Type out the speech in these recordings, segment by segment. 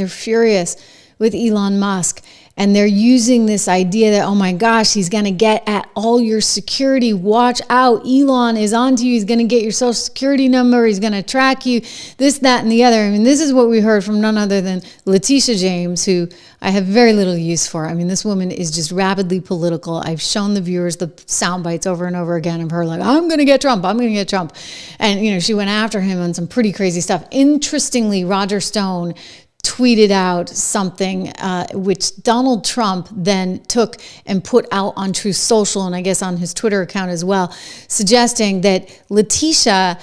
They're furious with Elon Musk, and they're using this idea that, oh my gosh, he's going to get at all your security. Watch out. Elon is onto you. He's going to get your social security number. He's going to track you, this, that, and the other. I mean, this is what we heard from none other than Letitia James, who I have very little use for. I mean, this woman is just rapidly political. I've shown the viewers the sound bites over and over again of her like, I'm going to get Trump. I'm going to get Trump. And, you know, she went after him on some pretty crazy stuff. Interestingly, Roger Stone tweeted out something which Donald Trump then took and put out on Truth Social, and I guess on his Twitter account as well, suggesting that Letitia,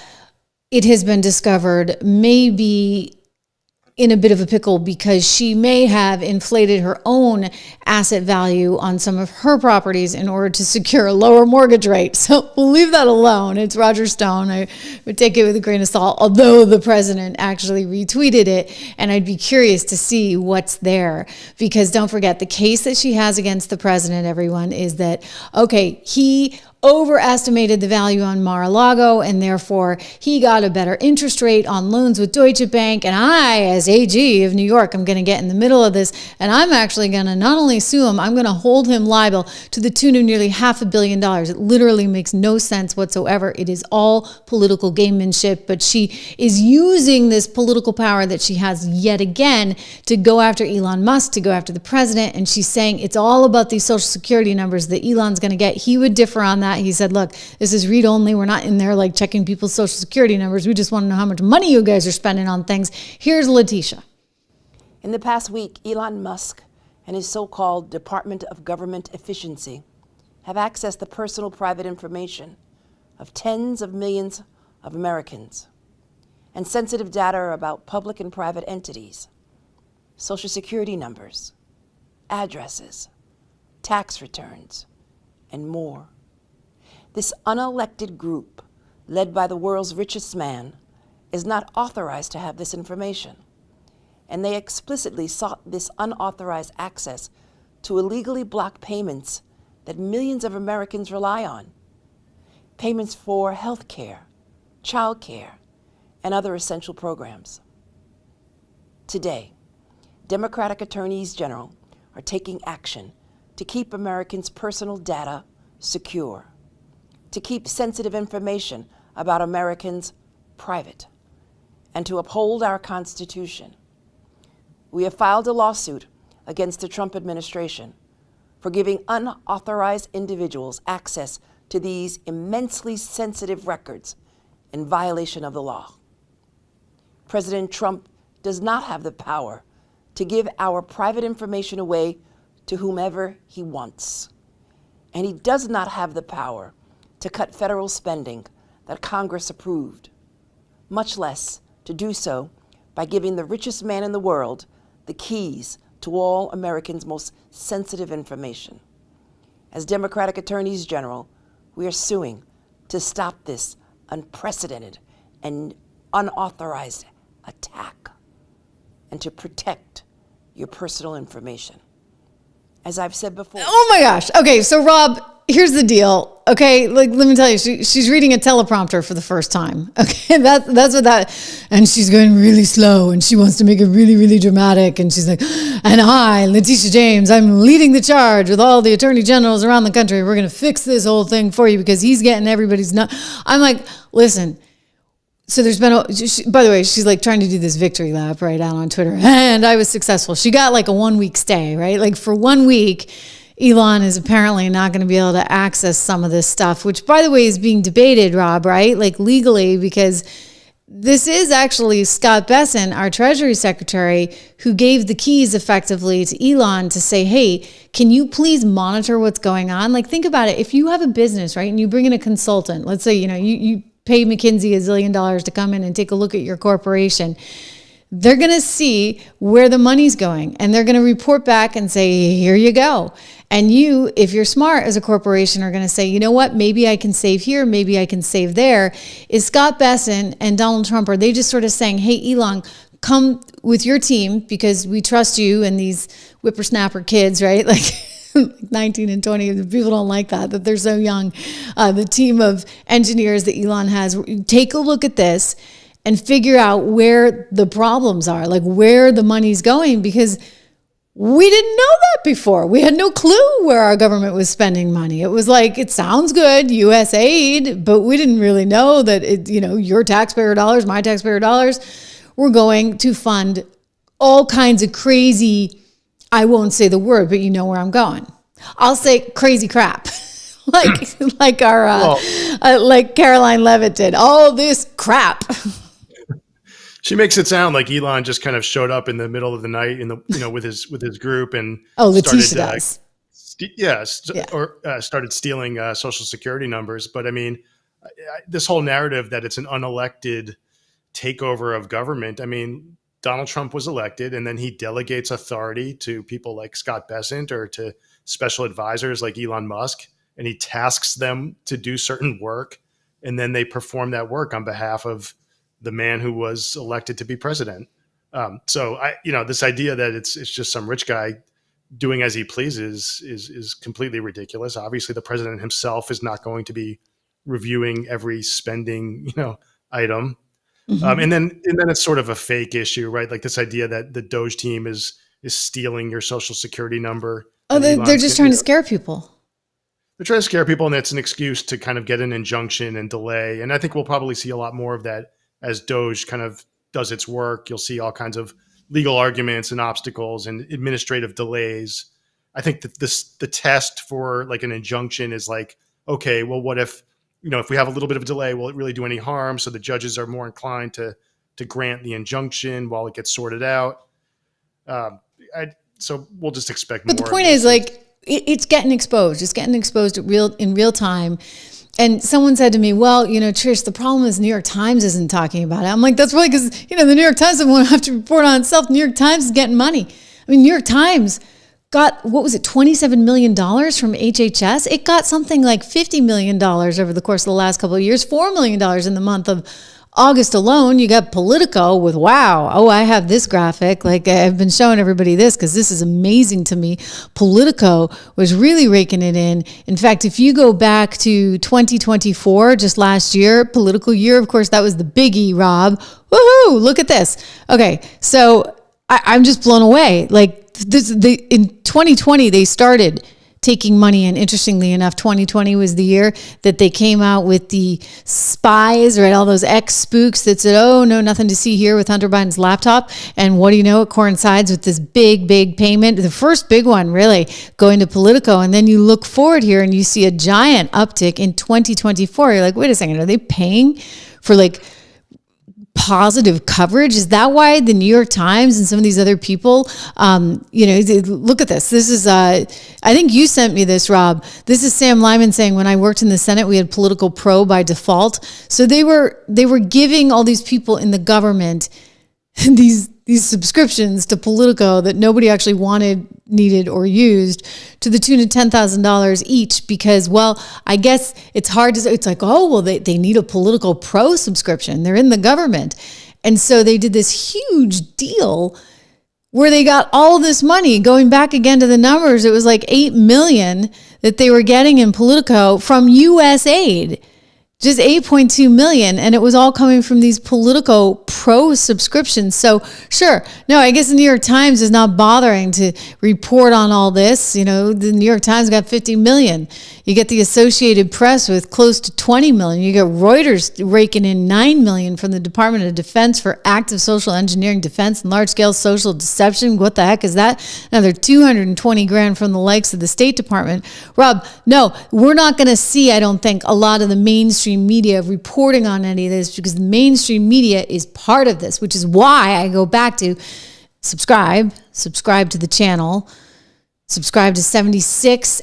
it has been discovered, may be in a bit of a pickle because she may have inflated her own asset value on some of her properties in order to secure a lower mortgage rate. So we'll leave that alone. It's Roger Stone. I would take it with a grain of salt, although the president actually retweeted it. And I'd be curious to see what's there. Because don't forget, the case that she has against the president, everyone, is that, okay, he overestimated the value on Mar-a-Lago, and therefore he got a better interest rate on loans with Deutsche Bank. And I, as AG of New York, I'm going to get in the middle of this, and I'm actually going to not only sue him, I'm going to hold him liable to the tune of nearly $500 million. It literally makes no sense whatsoever. It is all political gamemanship, but she is using this political power that she has yet again to go after Elon Musk, to go after the president, and she's saying it's all about these social security numbers that Elon's going to get. He would differ on that. He said, look, this is read only. We're not in there like checking people's social security numbers. We just want to know how much money you guys are spending on things. Here's Letitia. In the past week, Elon Musk and his so-called Department of Government Efficiency have accessed the personal private information of tens of millions of Americans and sensitive data about public and private entities, social security numbers, addresses, tax returns, and more. This unelected group, led by the world's richest man, is not authorized to have this information. And they explicitly sought this unauthorized access to illegally block payments that millions of Americans rely on. Payments for health care, child care, and other essential programs. Today, Democratic attorneys general are taking action to keep Americans' personal data secure, to keep sensitive information about Americans private, and to uphold our Constitution. We have filed a lawsuit against the Trump administration for giving unauthorized individuals access to these immensely sensitive records in violation of the law. President Trump does not have the power to give our private information away to whomever he wants. And he does not have the power to cut federal spending that Congress approved, much less to do so by giving the richest man in the world the keys to all Americans' most sensitive information. As Democratic attorneys general, we are suing to stop this unprecedented and unauthorized attack and to protect your personal information. As I've said before. Oh my gosh. Okay, so Rob, here's the deal. Okay, like let me tell you, she's reading a teleprompter for the first time. Okay, that's what that, and she's going really slow, and she wants to make it really, really dramatic. And she's like, and I, Letitia James, I'm leading the charge with all the attorney generals around the country. We're going to fix this whole thing for you because he's getting everybody's nut. I'm like, listen. So there's been, by the way, she's like trying to do this victory lap right out on Twitter, and I was successful. She got like a 1 week stay, right? Like for 1 week, Elon is apparently not going to be able to access some of this stuff, which by the way is being debated, Rob, right? Like legally, because this is actually Scott Bessent, our Treasury Secretary, who gave the keys effectively to Elon to say, hey, can you please monitor what's going on? Like think about it. If you have a business, right, and you bring in a consultant, let's say, you pay McKinsey $1 zillion to come in and take a look at your corporation, they're going to see where the money's going and they're going to report back and say, here you go. And you, if you're smart as a corporation, are going to say, you know what, maybe I can save here, maybe I can save there. Is Scott Bessent and Donald Trump, are they just sort of saying, hey, Elon, come with your team because we trust you and these whippersnapper kids, right? Like 19 and 20, people don't like that they're so young. The team of engineers that Elon has, take a look at this and figure out where the problems are, like where the money's going, because we didn't know that before. We had no clue where our government was spending money. It was like, it sounds good, U.S. aid, but we didn't really know that it, your taxpayer dollars, my taxpayer dollars, were going to fund all kinds of crazy, I won't say the word, but you know where I'm going. I'll say crazy crap. like Caroline Levitt did. All this crap. She makes it sound like Elon just kind of showed up in the middle of the night with his group and Letitia started stealing Social Security numbers. But I mean, this whole narrative that it's an unelected takeover of government. I mean, Donald Trump was elected, and then he delegates authority to people like Scott Bessent or to special advisors like Elon Musk, and he tasks them to do certain work, and then they perform that work on behalf of the man who was elected to be president. So this idea that it's just some rich guy doing as he pleases is completely ridiculous. Obviously, the president himself is not going to be reviewing every spending item. Mm-hmm. And then it's sort of a fake issue, right? Like this idea that the DOGE team is stealing your Social Security number. Oh, they're just trying to scare people. They're trying to scare people, and that's an excuse to kind of get an injunction and delay. And I think we'll probably see a lot more of that as DOGE kind of does its work. You'll see all kinds of legal arguments and obstacles and administrative delays. I think that the test for like an injunction is like, okay, well, what if we have a little bit of a delay, will it really do any harm? So the judges are more inclined to grant the injunction while it gets sorted out. So we'll just expect more. But the point is, like, it's getting exposed. It's getting exposed in real time. And someone said to me, well, Trish, the problem is New York Times isn't talking about it. I'm like, that's really because, the New York Times doesn't want to have to report on itself. The New York Times is getting money. I mean, New York Times got, $27 million from HHS? It got something like $50 million over the course of the last couple of years, $4 million in the month of August alone. You got Politico with, wow, I have this graphic. Like, I've been showing everybody this because this is amazing to me. Politico was really raking it in. In fact, if you go back to 2024, just last year, political year, of course, that was the biggie, Rob. Woohoo, look at this. Okay, so I'm just blown away. Like, in 2020, they started taking money in. Interestingly enough, 2020 was the year that they came out with the spies, right? All those ex-spooks that said, oh, no, nothing to see here with Hunter Biden's laptop. And what do you know? It coincides with this big payment. The first big one, really, going to Politico. And then you look forward here and you see a giant uptick in 2024. You're like, wait a second, are they paying for like positive coverage? Is that why the New York Times and some of these other people, look at this. This is, I think you sent me this, Rob. This is Sam Lyman saying, when I worked in the Senate, we had Political Pro by default. So they were giving all these people in the government these subscriptions to Politico that nobody actually wanted, needed, or used, to the tune of $10,000 each, because, well, I guess it's hard to say. It's like, oh, well, they need a Political Pro subscription. They're in the government. And so they did this huge deal where they got all this money. Going back again to the numbers, it was like $8 million that they were getting in Politico from U.S. aid. Just 8.2 million, and it was all coming from these Politico Pro subscriptions. So sure, no, I guess the New York Times is not bothering to report on all this. The New York Times got 50 million. You get the Associated Press with close to 20 million. You get Reuters raking in 9 million from the Department of Defense for active social engineering defense and large-scale social deception. What the heck is that? Another 220 grand from the likes of the State Department. Rob, no, we're not going to see, I don't think, a lot of the mainstream media reporting on any of this, because the mainstream media is part of this, which is why I go back to subscribe to the channel, subscribe to 76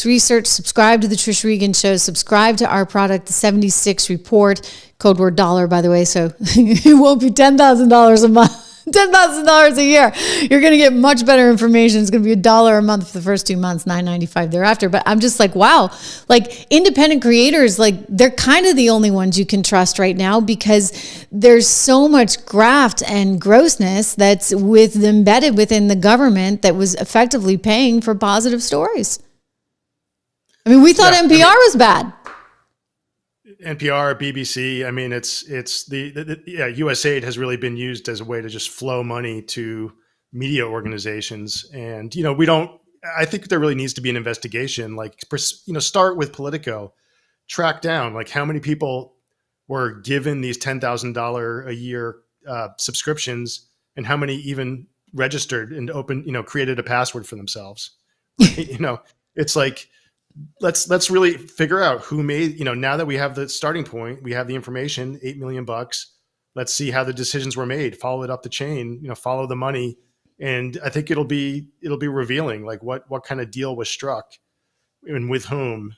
Research, subscribe to the Trish Regan Show, subscribe to our product, the 76 Report, code word dollar, by the way, so it won't be $10,000 a month. $10,000 a year. You're going to get much better information. It's going to be $1 a month for the first 2 months, $9.95 thereafter. But I'm just like, wow, like independent creators, like they're kind of the only ones you can trust right now, because there's so much graft and grossness that's embedded within the government that was effectively paying for positive stories. I mean, we thought NPR was bad. NPR, BBC. I mean, it's yeah. USAID has really been used as a way to just flow money to media organizations, and we don't. I think there really needs to be an investigation. Like, start with Politico, track down like how many people were given these $10,000 a year subscriptions, and how many even registered and created a password for themselves. Right? It's like, let's really figure out who made, now that we have the starting point, we have the information, $8 million. Let's see how the decisions were made, follow it up the chain, follow the money. And I think it'll be revealing, like what kind of deal was struck and with whom.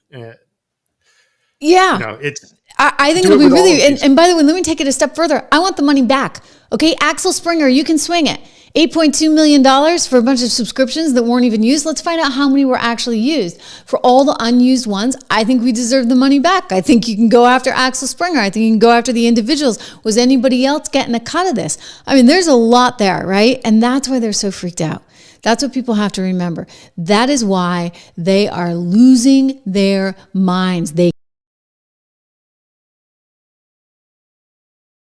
Yeah. It's, I think it'll be really, and by the way, let me take it a step further. I want the money back. Okay. Axel Springer, you can swing it. $8.2 million for a bunch of subscriptions that weren't even used. Let's find out how many were actually used. For all the unused ones, I think we deserve the money back. I think you can go after Axel Springer. I think you can go after the individuals. Was anybody else getting a cut of this? I mean, there's a lot there, right? And that's why they're so freaked out. That's what people have to remember. That is why they are losing their minds. They